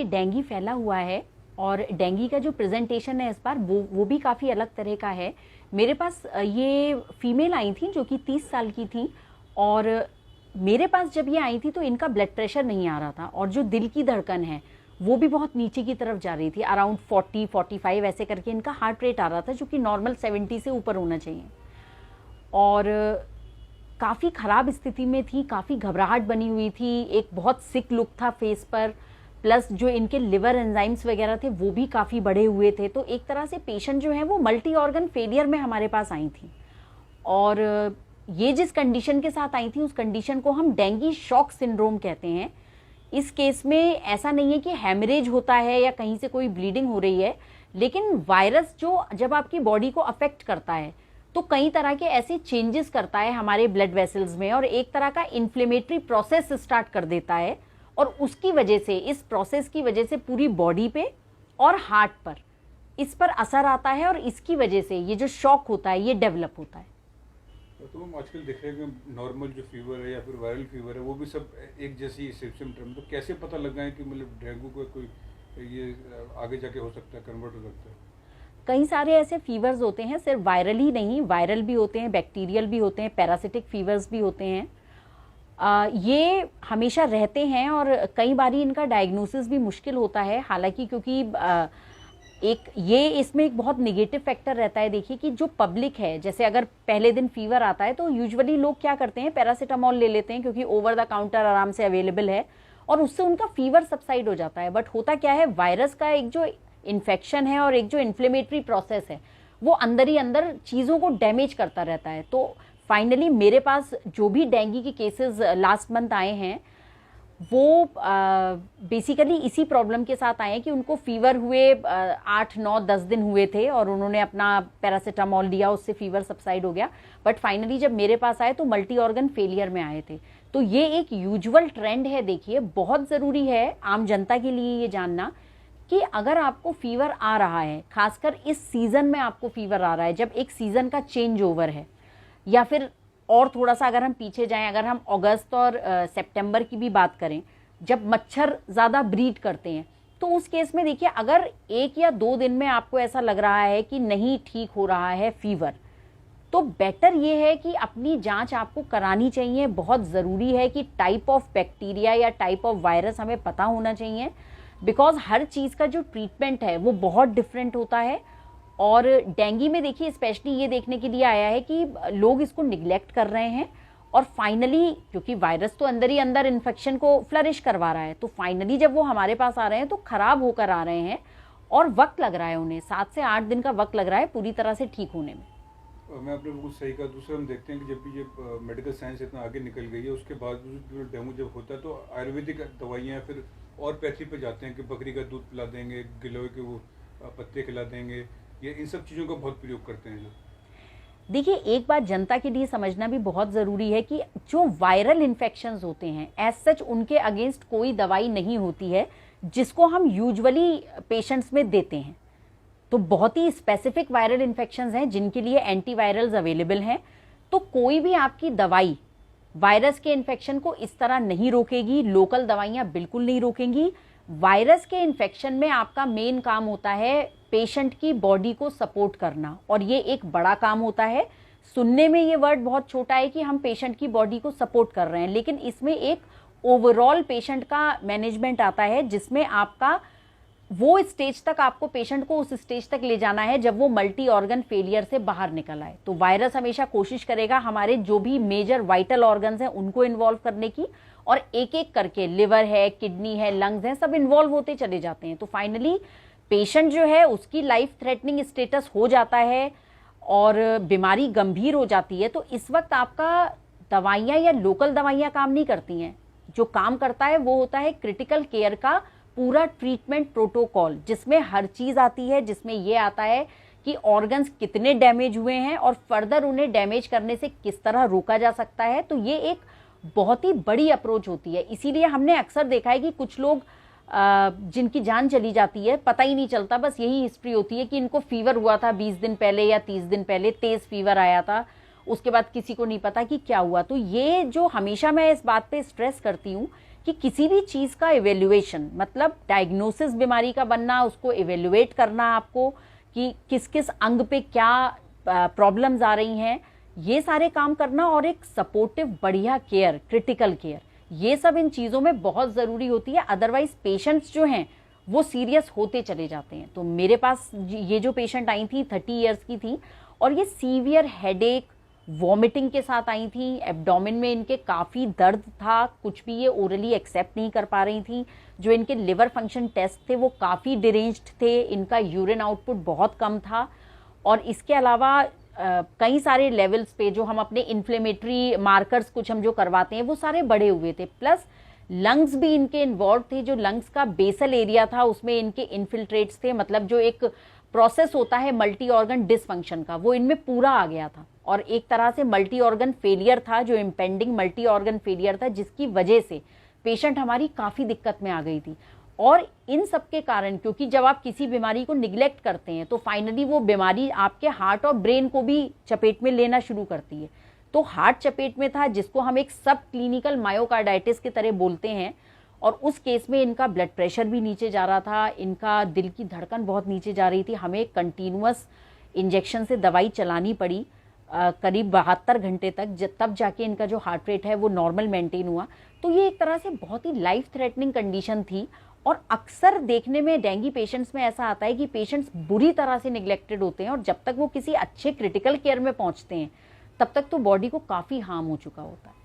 Dengue फैला हुआ है और डेंगू का जो प्रेजेंटेशन है इस बार वो भी काफ़ी अलग तरह का है। मेरे पास ये फीमेल आई थी जो कि 30 साल की थी और मेरे पास जब ये आई थी तो इनका ब्लड प्रेशर नहीं आ रहा था और जो दिल की धड़कन है वो भी बहुत नीचे की तरफ जा रही थी, अराउंड 40-45 ऐसे करके इनका हार्ट रेट आ रहा था जो कि नॉर्मल 70 से ऊपर होना चाहिए। और काफ़ी ख़राब स्थिति में थी, काफ़ी घबराहट बनी हुई थी, एक बहुत सिक लुक था फेस पर, प्लस जो इनके लिवर एंजाइम्स वगैरह थे वो भी काफ़ी बढ़े हुए थे। तो एक तरह से पेशेंट जो है वो मल्टी ऑर्गन फेलियर में हमारे पास आई थी और ये जिस कंडीशन के साथ आई थी उस कंडीशन को हम डेंगू शॉक सिंड्रोम कहते हैं। इस केस में ऐसा नहीं है कि हेमरेज होता है या कहीं से कोई ब्लीडिंग हो रही है, लेकिन वायरस जो जब आपकी बॉडी को अफेक्ट करता है तो कई तरह के ऐसे चेंजेस करता है हमारे ब्लड वेसल्स में और एक तरह का इन्फ्लेमेटरी प्रोसेस स्टार्ट कर देता है और उसकी वजह से, इस प्रोसेस की वजह से पूरी बॉडी पे और हार्ट पर इस पर असर आता है और इसकी वजह से ये जो शॉक होता है ये डेवलप होता है। तो हम आजकल देख रहे हैं कि नॉर्मल जो फीवर है या फिर वायरल फीवर है वो भी सब एक जैसी सिम्टम, तो कैसे पता लगा है कि मतलब डेंगू का कोई ये आगे जाके हो सकता है, कन्वर्ट हो सकता है? कई सारे ऐसे फीवर्स होते हैं, सिर्फ वायरल ही नहीं, वायरल भी होते हैं, बैक्टीरियल भी होते हैं, पैरासिटिक फीवर्स भी होते हैं। ये हमेशा रहते हैं और कई बारी इनका डायग्नोसिस भी मुश्किल होता है, हालांकि क्योंकि इसमें एक बहुत निगेटिव फैक्टर रहता है। देखिए कि जो पब्लिक है, जैसे अगर पहले दिन फीवर आता है तो यूजुअली लोग क्या करते हैं, पैरासीटामोल ले लेते हैं क्योंकि ओवर द काउंटर आराम से अवेलेबल है और उससे उनका फीवर सबसाइड हो जाता है। बट होता क्या है, वायरस का एक जो इन्फेक्शन है और एक जो इन्फ्लेमेटरी प्रोसेस है वो अंदर ही अंदर चीज़ों को डैमेज करता रहता है। तो फाइनली मेरे पास जो भी डेंगू के केसेस लास्ट मंथ आए हैं वो बेसिकली इसी प्रॉब्लम के साथ आए हैं कि उनको फीवर हुए 8-9-10 दिन हुए थे और उन्होंने अपना पैरासीटामोल लिया, उससे फीवर सबसाइड हो गया। बट फाइनली जब मेरे पास आए तो मल्टी ऑर्गन फेलियर में आए थे। तो ये एक यूजुअल ट्रेंड है। देखिए बहुत ज़रूरी है आम जनता के लिए ये जानना कि अगर आपको फीवर आ रहा है, खासकर इस सीज़न में आपको फीवर आ रहा है जब एक सीज़न का चेंज ओवर है, या फिर और थोड़ा सा अगर हम पीछे जाएं, अगर हम अगस्त और सितंबर की भी बात करें जब मच्छर ज़्यादा ब्रीड करते हैं, तो उस केस में देखिए अगर 1 या 2 दिन में आपको ऐसा लग रहा है कि नहीं ठीक हो रहा है फीवर, तो बेटर ये है कि अपनी जांच आपको करानी चाहिए। बहुत ज़रूरी है कि टाइप ऑफ बैक्टीरिया या टाइप ऑफ वायरस हमें पता होना चाहिए, बिकॉज हर चीज़ का जो ट्रीटमेंट है वो बहुत डिफरेंट होता है। और डेंगू में देखिए स्पेशली ये देखने के लिए आया है कि लोग इसको निग्लेक्ट कर रहे हैं और फाइनली क्योंकि वायरस तो अंदर ही अंदर इन्फेक्शन को फ्लरिश करवा रहा है, तो फाइनली जब वो हमारे पास आ रहे हैं तो खराब होकर आ रहे हैं और वक्त लग रहा है उन्हें, 7 से 8 दिन का वक्त लग रहा है पूरी तरह से ठीक होने में। मैं आपने बिल्कुल सही कहा। दूसरा हम देखते हैं कि जब भी ये मेडिकल साइंस इतना आगे निकल गई है उसके बाद जो डेंगू जब होता है तो आयुर्वेदिक दवाइयाँ फिर और पैथी पे जाते हैं कि बकरी का दूध पिला देंगे, गिलोय के वो पत्ते खिला देंगे, ये इन सब चीज़ों का बहुत प्रयोग करते हैं। जो देखिए एक बात जनता के लिए समझना भी बहुत ज़रूरी है कि जो वायरल इन्फेक्शंस होते हैं एज सच उनके अगेंस्ट कोई दवाई नहीं होती है जिसको हम यूजुअली पेशेंट्स में देते हैं। तो बहुत ही स्पेसिफिक वायरल इन्फेक्शंस हैं जिनके लिए एंटीवायरल्स अवेलेबल हैं। तो कोई भी आपकी दवाई वायरस के इन्फेक्शन को इस तरह नहीं रोकेगी, लोकल दवाइयाँ बिल्कुल नहीं रोकेंगी। वायरस के इन्फेक्शन में आपका मेन काम होता है पेशेंट की बॉडी को सपोर्ट करना, और ये एक बड़ा काम होता है। सुनने में ये वर्ड बहुत छोटा है कि हम पेशेंट की बॉडी को सपोर्ट कर रहे हैं, लेकिन इसमें एक ओवरऑल पेशेंट का मैनेजमेंट आता है जिसमें आपका वो स्टेज तक, आपको पेशेंट को उस स्टेज तक ले जाना है जब वो मल्टी ऑर्गन फेलियर से बाहर निकल आए। तो वायरस हमेशा कोशिश करेगा हमारे जो भी मेजर वाइटल ऑर्गन्स हैं उनको इन्वॉल्व करने की, और एक एक करके लिवर है, किडनी है, लंग्स हैं, सब इन्वॉल्व होते चले जाते हैं। तो फाइनली पेशेंट जो है उसकी लाइफ थ्रेटनिंग स्टेटस हो जाता है और बीमारी गंभीर हो जाती है। तो इस वक्त आपका दवाइयाँ या लोकल दवाइयाँ काम नहीं करती हैं। जो काम करता है वो होता है क्रिटिकल केयर का पूरा ट्रीटमेंट प्रोटोकॉल, जिसमें हर चीज़ आती है, जिसमें ये आता है कि ऑर्गन्स कितने डैमेज हुए हैं और फर्दर उन्हें डैमेज करने से किस तरह रोका जा सकता है। तो ये एक बहुत ही बड़ी अप्रोच होती है। इसीलिए हमने अक्सर देखा है कि कुछ लोग जिनकी जान चली जाती है पता ही नहीं चलता, बस यही हिस्ट्री होती है कि इनको फीवर हुआ था 20 दिन पहले या 30 दिन पहले, तेज़ फीवर आया था, उसके बाद किसी को नहीं पता कि क्या हुआ। तो ये जो हमेशा मैं इस बात पे स्ट्रेस करती हूँ कि किसी भी चीज़ का इवेल्युएशन, मतलब डायग्नोसिस बीमारी का बनना, उसको इवेल्युएट करना आपको कि किस किस अंग पे क्या प्रॉब्लम्स आ रही हैं, ये सारे काम करना, और एक सपोर्टिव बढ़िया केयर, क्रिटिकल केयर, ये सब इन चीज़ों में बहुत ज़रूरी होती है। अदरवाइज पेशेंट्स जो हैं वो सीरियस होते चले जाते हैं। तो मेरे पास ये जो पेशेंट आई थी 30 इयर्स की थी, और ये सीवियर हेडेक, वॉमिटिंग के साथ आई थी, एब्डोमेन में इनके काफ़ी दर्द था, कुछ भी ये ओरली एक्सेप्ट नहीं कर पा रही थी। जो इनके लिवर फंक्शन टेस्ट थे वो काफ़ी डिरेंज्ड थे, इनका यूरिन आउटपुट बहुत कम था, और इसके अलावा कई सारे लेवल्स पे जो हम अपने इन्फ्लेमेटरी मार्कर्स कुछ हम जो करवाते हैं वो सारे बढ़े हुए थे। प्लस लंग्स भी इनके इन्वॉल्व थे, जो लंग्स का बेसल एरिया था उसमें इनके इन्फिल्ट्रेट्स थे, मतलब जो एक प्रोसेस होता है मल्टी ऑर्गन डिसफंक्शन का, वो इनमें पूरा आ गया था, और एक तरह से मल्टी ऑर्गन फेलियर था, जो इम्पेंडिंग मल्टी ऑर्गन फेलियर था, जिसकी वजह से पेशेंट हमारी काफ़ी दिक्कत में आ गई थी। और इन सब के कारण, क्योंकि जब आप किसी बीमारी को निग्लेक्ट करते हैं तो फाइनली वो बीमारी आपके हार्ट और ब्रेन को भी चपेट में लेना शुरू करती है। तो हार्ट चपेट में था, जिसको हम एक सब क्लिनिकल मायोकार्डाइटिस की तरह बोलते हैं, और उस केस में इनका ब्लड प्रेशर भी नीचे जा रहा था, इनका दिल की धड़कन बहुत नीचे जा रही थी, हमें कंटिन्यूअस इंजेक्शन से दवाई चलानी पड़ी करीब 72 घंटे तक, तब जाके इनका जो हार्ट रेट है वो नॉर्मल मेंटेन हुआ। तो ये एक तरह से बहुत ही लाइफ थ्रेटनिंग कंडीशन थी। और अक्सर देखने में डेंगू पेशेंट्स में ऐसा आता है कि पेशेंट्स बुरी तरह से निग्लेक्टेड होते हैं, और जब तक वो किसी अच्छे क्रिटिकल केयर में पहुंचते हैं तब तक तो बॉडी को काफ़ी हार्म हो चुका होता है।